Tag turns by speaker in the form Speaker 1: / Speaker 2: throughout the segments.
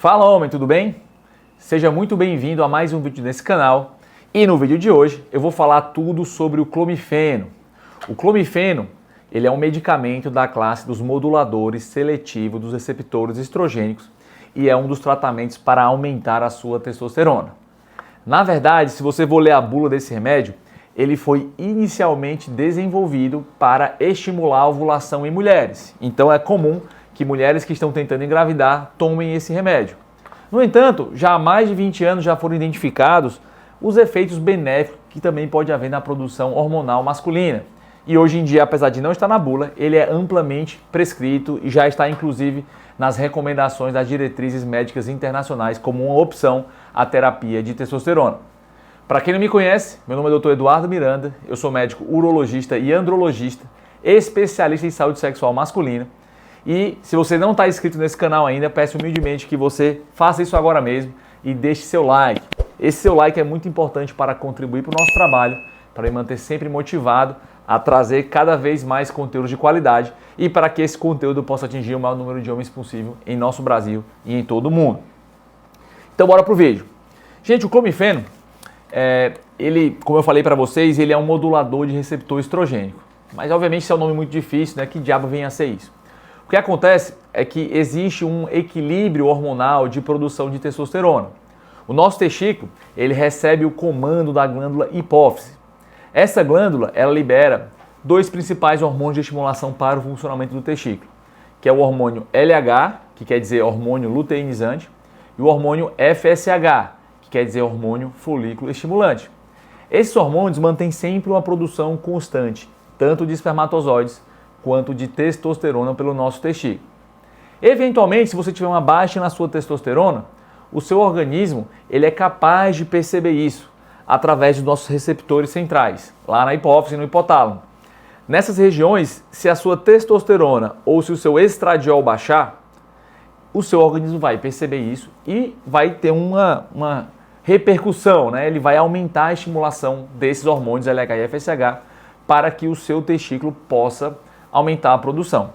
Speaker 1: Fala homem, tudo bem? Seja muito bem-vindo a mais um vídeo nesse canal e no vídeo de hoje eu vou falar tudo sobre o clomifeno. O clomifeno ele é um medicamento da classe dos moduladores seletivos dos receptores estrogênicos e é um dos tratamentos para aumentar a sua testosterona. Na verdade, se você for ler a bula desse remédio, ele foi inicialmente desenvolvido para estimular a ovulação em mulheres. Então é comum que mulheres que estão tentando engravidar tomem esse remédio. No entanto, já há mais de 20 anos já foram identificados os efeitos benéficos que também pode haver na produção hormonal masculina. E hoje em dia, apesar de não estar na bula, ele é amplamente prescrito e já está inclusive nas recomendações das diretrizes médicas internacionais como uma opção à terapia de testosterona. Para quem não me conhece, meu nome é Dr. Eduardo Miranda, eu sou médico urologista e andrologista, especialista em saúde sexual masculina. E se você não está inscrito nesse canal ainda, peço humildemente que você faça isso agora mesmo e deixe seu like. Esse seu like é muito importante para contribuir para o nosso trabalho, para me manter sempre motivado a trazer cada vez mais conteúdos de qualidade e para que esse conteúdo possa atingir o maior número de homens possível em nosso Brasil e em todo o mundo. Então bora pro vídeo. Gente, o clomifeno, ele, como eu falei para vocês, ele é um modulador de receptor estrogênico. Mas obviamente isso é um nome muito difícil, né? Que diabo vem a ser isso? O que acontece é que existe um equilíbrio hormonal de produção de testosterona. O nosso testículo, ele recebe o comando da glândula hipófise. Essa glândula, ela libera dois principais hormônios de estimulação para o funcionamento do testículo, que é o hormônio LH, que quer dizer hormônio luteinizante, e o hormônio FSH, que quer dizer hormônio folículo estimulante. Esses hormônios mantêm sempre uma produção constante, tanto de espermatozoides quanto de testosterona pelo nosso testículo. Eventualmente, se você tiver uma baixa na sua testosterona, o seu organismo ele é capaz de perceber isso através dos nossos receptores centrais, lá na hipófise e no hipotálamo. Nessas regiões, se a sua testosterona ou se o seu estradiol baixar, o seu organismo vai perceber isso e vai ter uma repercussão, né? Ele vai aumentar a estimulação desses hormônios LH e FSH para que o seu testículo possa aumentar a produção.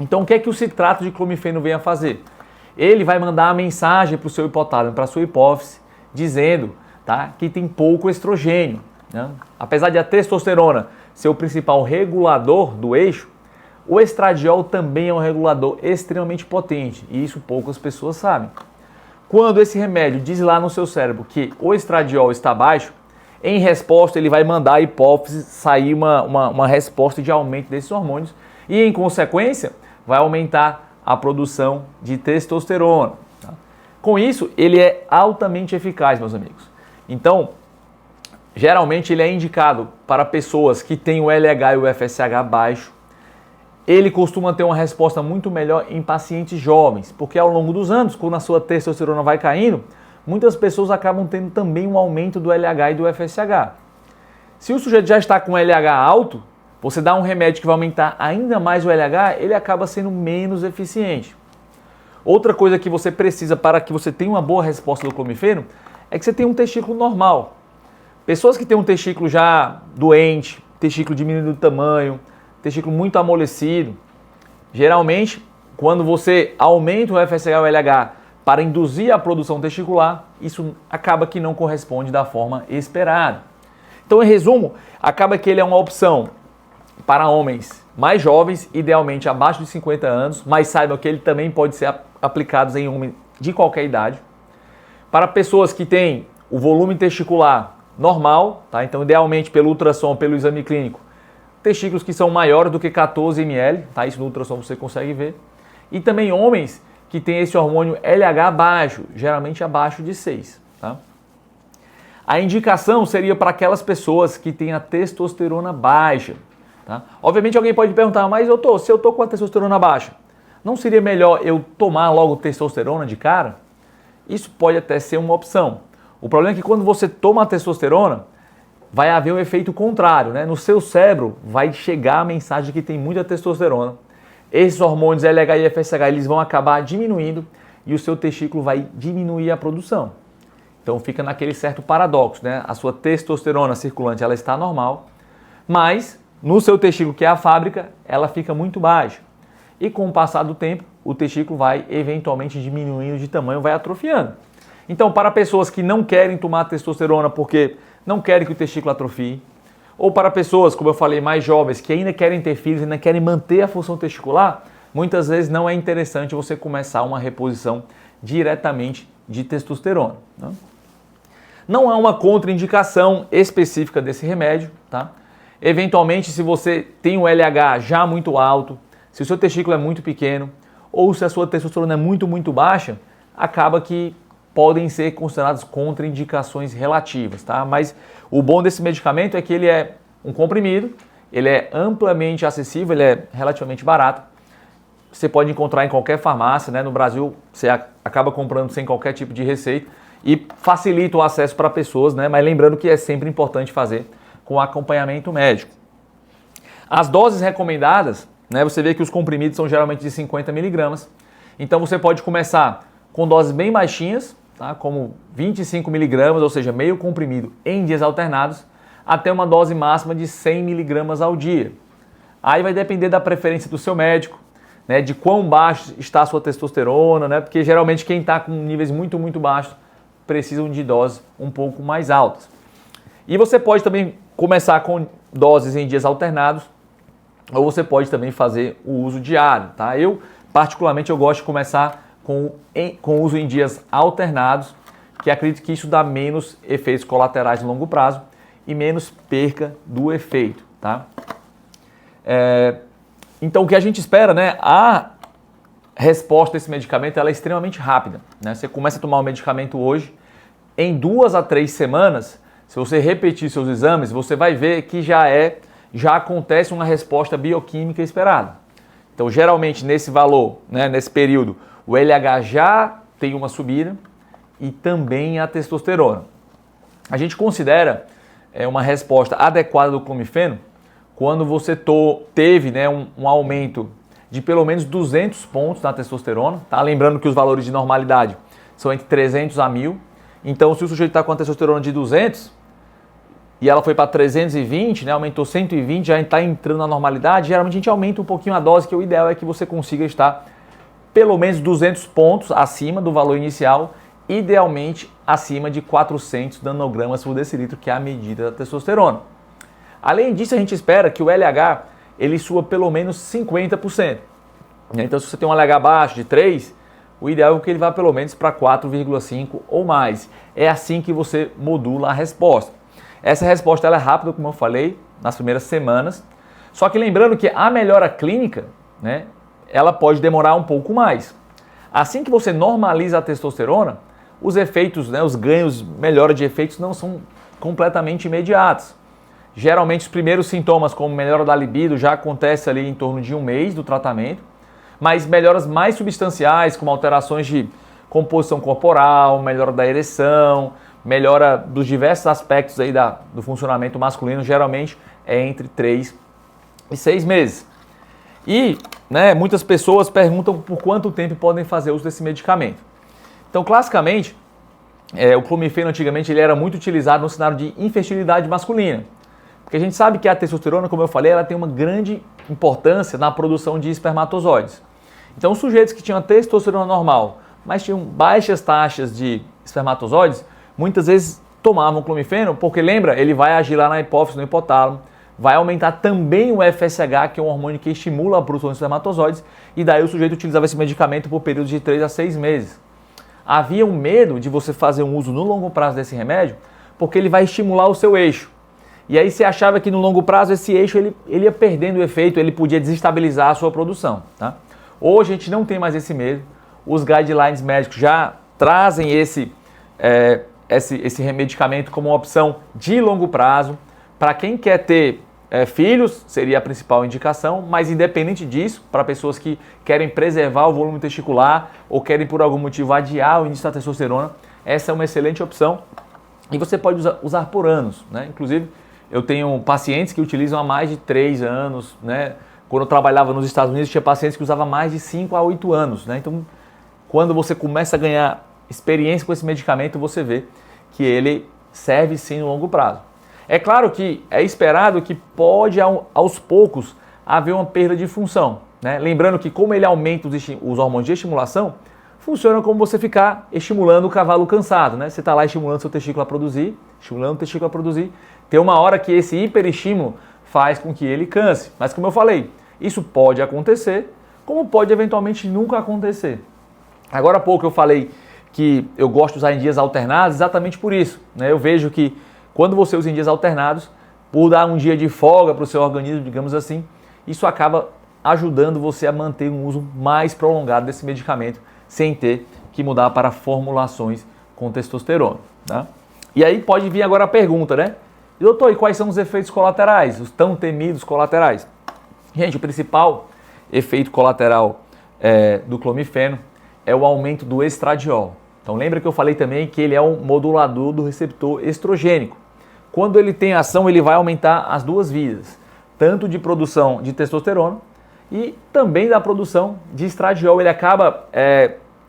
Speaker 1: Então o que é que o citrato de clomifeno vem a fazer? Ele vai mandar a mensagem para o seu hipotálamo, para a sua hipófise, dizendo que tem pouco estrogênio. Né? Apesar de a testosterona ser o principal regulador do eixo, o estradiol também é um regulador extremamente potente e isso poucas pessoas sabem. Quando esse remédio diz lá no seu cérebro que o estradiol está baixo, em resposta ele vai mandar a hipófise sair uma resposta de aumento desses hormônios e em consequência vai aumentar a produção de testosterona. Tá? Com isso ele é altamente eficaz, meus amigos. Então, geralmente ele é indicado para pessoas que têm o LH e o FSH baixo. Ele costuma ter uma resposta muito melhor em pacientes jovens, porque ao longo dos anos, quando a sua testosterona vai caindo, muitas pessoas acabam tendo também um aumento do LH e do FSH. Se o sujeito já está com LH alto, você dá um remédio que vai aumentar ainda mais o LH, ele acaba sendo menos eficiente. Outra coisa que você precisa para que você tenha uma boa resposta do clomifeno é que você tenha um testículo normal. Pessoas que têm um testículo já doente, testículo diminuindo de tamanho, testículo muito amolecido, geralmente, quando você aumenta o FSH e o LH para induzir a produção testicular, isso acaba que não corresponde da forma esperada. Então, em resumo, acaba que ele é uma opção para homens mais jovens, idealmente abaixo de 50 anos, mas saibam que ele também pode ser aplicado em homens de qualquer idade. Para pessoas que têm o volume testicular normal, tá? Então idealmente pelo ultrassom, pelo exame clínico, testículos que são maiores do que 14 ml, tá? Isso no ultrassom você consegue ver. E também homens que têm esse hormônio LH baixo, geralmente abaixo de 6. Tá? A indicação seria para aquelas pessoas que têm a testosterona baixa. Tá? Obviamente alguém pode perguntar, mas se eu estou com a testosterona baixa, não seria melhor eu tomar logo testosterona de cara? Isso pode até ser uma opção. O problema é que quando você toma a testosterona, vai haver um efeito contrário, né? No seu cérebro vai chegar a mensagem de que tem muita testosterona. Esses hormônios LH e FSH eles vão acabar diminuindo e o seu testículo vai diminuir a produção. Então fica naquele certo paradoxo, né? A sua testosterona circulante ela está normal, mas no seu testículo, que é a fábrica, ela fica muito baixa. E com o passar do tempo, o testículo vai eventualmente diminuindo de tamanho, vai atrofiando. Então, para pessoas que não querem tomar testosterona porque não querem que o testículo atrofie, ou para pessoas, como eu falei, mais jovens, que ainda querem ter filhos, ainda querem manter a função testicular, muitas vezes não é interessante você começar uma reposição diretamente de testosterona. Né? Não há uma contraindicação específica desse remédio, tá? Eventualmente, se você tem um LH já muito alto, se o seu testículo é muito pequeno, ou se a sua testosterona é muito baixa, acaba que podem ser consideradas contraindicações relativas, tá? Mas o bom desse medicamento é que ele é um comprimido, ele é amplamente acessível, ele é relativamente barato. Você pode encontrar em qualquer farmácia, né? No Brasil você acaba comprando sem qualquer tipo de receita e facilita o acesso para pessoas, né? Mas lembrando que é sempre importante fazer com acompanhamento médico. As doses recomendadas, né? Você vê que os comprimidos são geralmente de 50 miligramas, então você pode começar com doses bem baixinhas, tá? Como 25 miligramas, ou seja, meio comprimido em dias alternados, até uma dose máxima de 100 miligramas ao dia. Aí vai depender da preferência do seu médico, né, de quão baixo está a sua testosterona, né, porque geralmente quem está com níveis muito baixos precisam de doses um pouco mais altas. E você pode também começar com doses em dias alternados, ou você pode também fazer o uso diário. Tá? Particularmente, eu gosto de começar com uso em dias alternados, que acredito que isso dá menos efeitos colaterais no longo prazo e menos perca do efeito. Tá? Então, o que a gente espera, né? A resposta desse medicamento ela é extremamente rápida. Né? Você começa a tomar o medicamento hoje, em 2 a 3 semanas, se você repetir seus exames, você vai ver que já acontece uma resposta bioquímica esperada. Então, geralmente, nesse valor, né, nesse período, o LH já tem uma subida e também a testosterona. A gente considera uma resposta adequada do clomifeno quando você teve, né, um aumento de pelo menos 200 pontos na testosterona. Tá? Lembrando que os valores de normalidade são entre 300 a 1000. Então, se o sujeito está com a testosterona de 200 e ela foi para 320, né, aumentou 120, já está entrando na normalidade, geralmente a gente aumenta um pouquinho a dose, que o ideal é que você consiga estar pelo menos 200 pontos acima do valor inicial, idealmente acima de 400 nanogramas por decilitro, que é a medida da testosterona. Além disso, a gente espera que o LH ele suba pelo menos 50%. Então, se você tem um LH baixo de 3, o ideal é que ele vá pelo menos para 4,5 ou mais. É assim que você modula a resposta. Essa resposta ela é rápida, como eu falei, nas primeiras semanas. Só que lembrando que a melhora clínica, né, ela pode demorar um pouco mais. Assim que você normaliza a testosterona, os efeitos, né, os ganhos, melhora de efeitos não são completamente imediatos. Geralmente os primeiros sintomas, como melhora da libido, já acontece ali em torno de 1 mês do tratamento, mas melhoras mais substanciais, como alterações de composição corporal, melhora da ereção, melhora dos diversos aspectos aí do funcionamento masculino, geralmente é entre 3 e 6 meses. E né, muitas pessoas perguntam por quanto tempo podem fazer uso desse medicamento. Então, classicamente, o clomifeno antigamente ele era muito utilizado no cenário de infertilidade masculina. Porque a gente sabe que a testosterona, como eu falei, ela tem uma grande importância na produção de espermatozoides. Então, os sujeitos que tinham a testosterona normal, mas tinham baixas taxas de espermatozoides, muitas vezes tomavam clomifeno, porque lembra, ele vai agir lá na hipófise, no hipotálamo, vai aumentar também o FSH, que é um hormônio que estimula a produção de espermatozoides, e daí o sujeito utilizava esse medicamento por períodos de 3 a 6 meses. Havia um medo de você fazer um uso no longo prazo desse remédio, porque ele vai estimular o seu eixo. E aí você achava que no longo prazo esse eixo ele ia perdendo o efeito, ele podia desestabilizar a sua produção. Tá? Hoje a gente não tem mais esse medo, os guidelines médicos já trazem esse medicamento como uma opção de longo prazo. Para quem quer ter filhos, seria a principal indicação, mas independente disso, para pessoas que querem preservar o volume testicular ou querem por algum motivo adiar o início da testosterona, essa é uma excelente opção e você pode usar por anos. Né? Inclusive, eu tenho pacientes que utilizam há mais de 3 anos, né? Quando eu trabalhava nos Estados Unidos, tinha pacientes que usavam mais de 5 a 8 anos. Né? Então, quando você começa a ganhar experiência com esse medicamento, você vê que ele serve sim no longo prazo. É claro que é esperado que pode aos poucos haver uma perda de função. né? Lembrando que como ele aumenta os hormônios de estimulação, funciona como você ficar estimulando o cavalo cansado, né? Você está lá estimulando seu testículo a produzir, estimulando o testículo a produzir. Tem uma hora que esse hiperestímulo faz com que ele canse. Mas como eu falei, isso pode acontecer, como pode eventualmente nunca acontecer. Agora há pouco eu falei que eu gosto de usar em dias alternados exatamente por isso, né? Eu vejo que quando você usa em dias alternados, por dar um dia de folga para o seu organismo, digamos assim, isso acaba ajudando você a manter um uso mais prolongado desse medicamento, sem ter que mudar para formulações com testosterona, tá? E aí pode vir agora a pergunta, né? Doutor, e quais são os efeitos colaterais, os tão temidos colaterais? Gente, o principal efeito colateral do clomifeno é o aumento do estradiol. Então lembra que eu falei também que ele é um modulador do receptor estrogênico. Quando ele tem ação, ele vai aumentar as duas vias, tanto de produção de testosterona e também da produção de estradiol. Ele acaba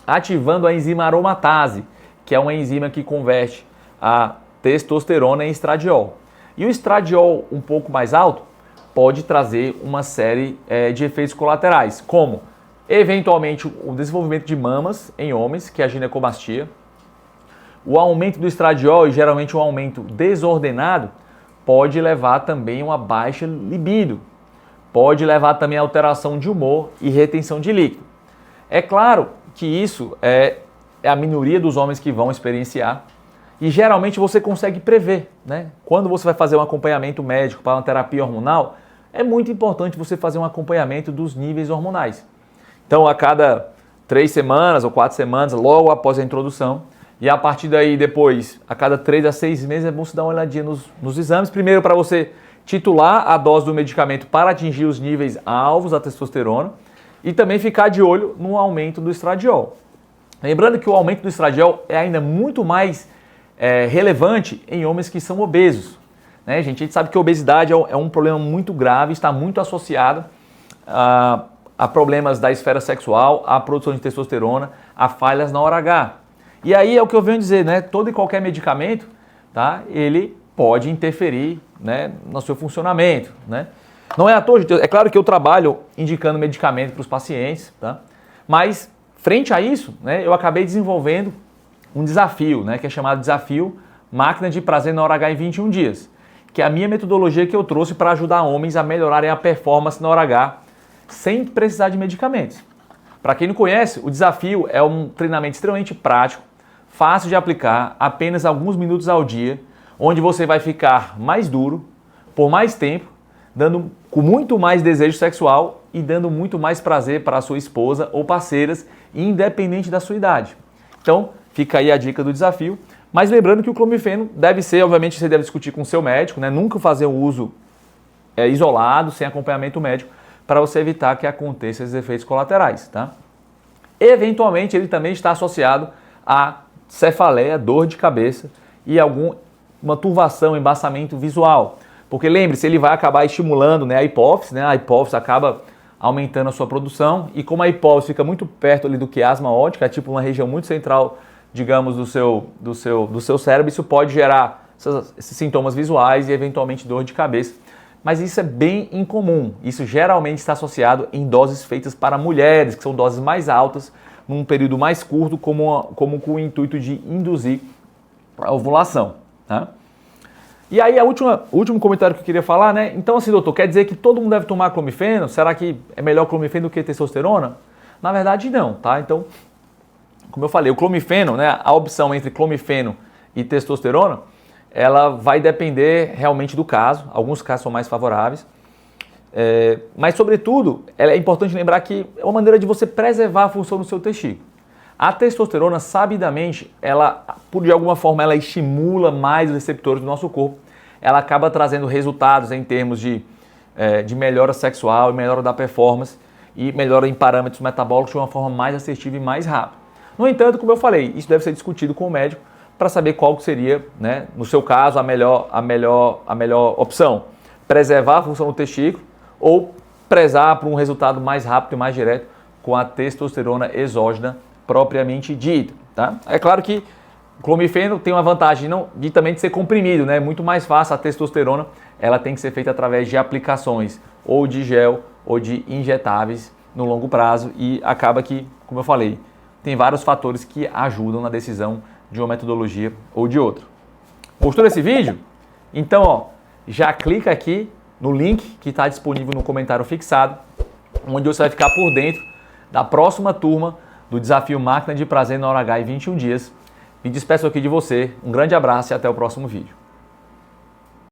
Speaker 1: ativando a enzima aromatase, que é uma enzima que converte a testosterona em estradiol. E o estradiol um pouco mais alto pode trazer uma série de efeitos colaterais, como eventualmente o desenvolvimento de mamas em homens, que é a ginecomastia, o aumento do estradiol e geralmente um aumento desordenado pode levar também a uma baixa libido, pode levar também a alteração de humor e retenção de líquido. É claro que isso é a minoria dos homens que vão experienciar e geralmente você consegue prever, né? Quando você vai fazer um acompanhamento médico para uma terapia hormonal, é muito importante você fazer um acompanhamento dos níveis hormonais. Então, a cada 3 semanas ou 4 semanas, logo após a introdução, e a partir daí, depois, a cada 3 a 6 meses, é bom você dar uma olhadinha nos exames. Primeiro, para você titular a dose do medicamento para atingir os níveis alvos da testosterona e também ficar de olho no aumento do estradiol. Lembrando que o aumento do estradiol é ainda muito mais relevante em homens que são obesos, né, gente? A gente sabe que a obesidade é um problema muito grave, está muito associado a problemas da esfera sexual, à produção de testosterona, a falhas na hora H. E aí é o que eu venho dizer, né? Todo e qualquer medicamento, tá? Ele pode interferir, né, no seu funcionamento, né? Não é à toa, gente, é claro que eu trabalho indicando medicamento para os pacientes, tá? Mas frente a isso, né, eu acabei desenvolvendo um desafio, né, que é chamado Desafio Máquina de Prazer na Hora H em 21 dias, que é a minha metodologia que eu trouxe para ajudar homens a melhorarem a performance na hora H sem precisar de medicamentos. Para quem não conhece, o desafio é um treinamento extremamente prático, fácil de aplicar, apenas alguns minutos ao dia, onde você vai ficar mais duro, por mais tempo, dando com muito mais desejo sexual e dando muito mais prazer para a sua esposa ou parceiras, independente da sua idade. Então, fica aí a dica do desafio. Mas lembrando que o clomifeno deve ser, obviamente, você deve discutir com o seu médico, né? Nunca fazer um uso isolado, sem acompanhamento médico, para você evitar que aconteçam esses efeitos colaterais, tá? Eventualmente, ele também está associado a cefaleia, dor de cabeça e uma turvação, embaçamento visual. Porque lembre-se, ele vai acabar estimulando, né, a hipófise, né? A hipófise acaba aumentando a sua produção e como a hipófise fica muito perto ali do quiasma óptico, é tipo uma região muito central, digamos, do seu cérebro, isso pode gerar esses sintomas visuais e eventualmente dor de cabeça. Mas isso é bem incomum, isso geralmente está associado em doses feitas para mulheres, que são doses mais altas, num período mais curto, como com o intuito de induzir a ovulação, tá? E aí, o último comentário que eu queria falar, né? Então, assim, doutor, quer dizer que todo mundo deve tomar clomifeno? Será que é melhor clomifeno do que testosterona? Na verdade, não, tá? Então, como eu falei, o clomifeno, né? A opção entre clomifeno e testosterona, ela vai depender realmente do caso. Alguns casos são mais favoráveis. Mas, sobretudo, é importante lembrar que é uma maneira de você preservar a função do seu testículo. A testosterona, sabidamente, ela, de alguma forma, ela estimula mais os receptores do nosso corpo. Ela acaba trazendo resultados em termos de melhora sexual, melhora da performance e melhora em parâmetros metabólicos de uma forma mais assertiva e mais rápida. No entanto, como eu falei, isso deve ser discutido com o médico para saber qual seria, né, no seu caso, a melhor opção. Preservar a função do testículo ou prezar por um resultado mais rápido e mais direto com a testosterona exógena propriamente dita, tá? É claro que o clomifeno tem uma vantagem também de ser comprimido, né? É muito mais fácil. A testosterona ela tem que ser feita através de aplicações ou de gel ou de injetáveis no longo prazo e acaba que, como eu falei, tem vários fatores que ajudam na decisão de uma metodologia ou de outra. Gostou desse vídeo? Então, ó, já clica aqui no link que está disponível no comentário fixado, onde você vai ficar por dentro da próxima turma do Desafio Máquina de Prazer na Hora H em 21 dias. Me despeço aqui de você, um grande abraço e até o próximo vídeo.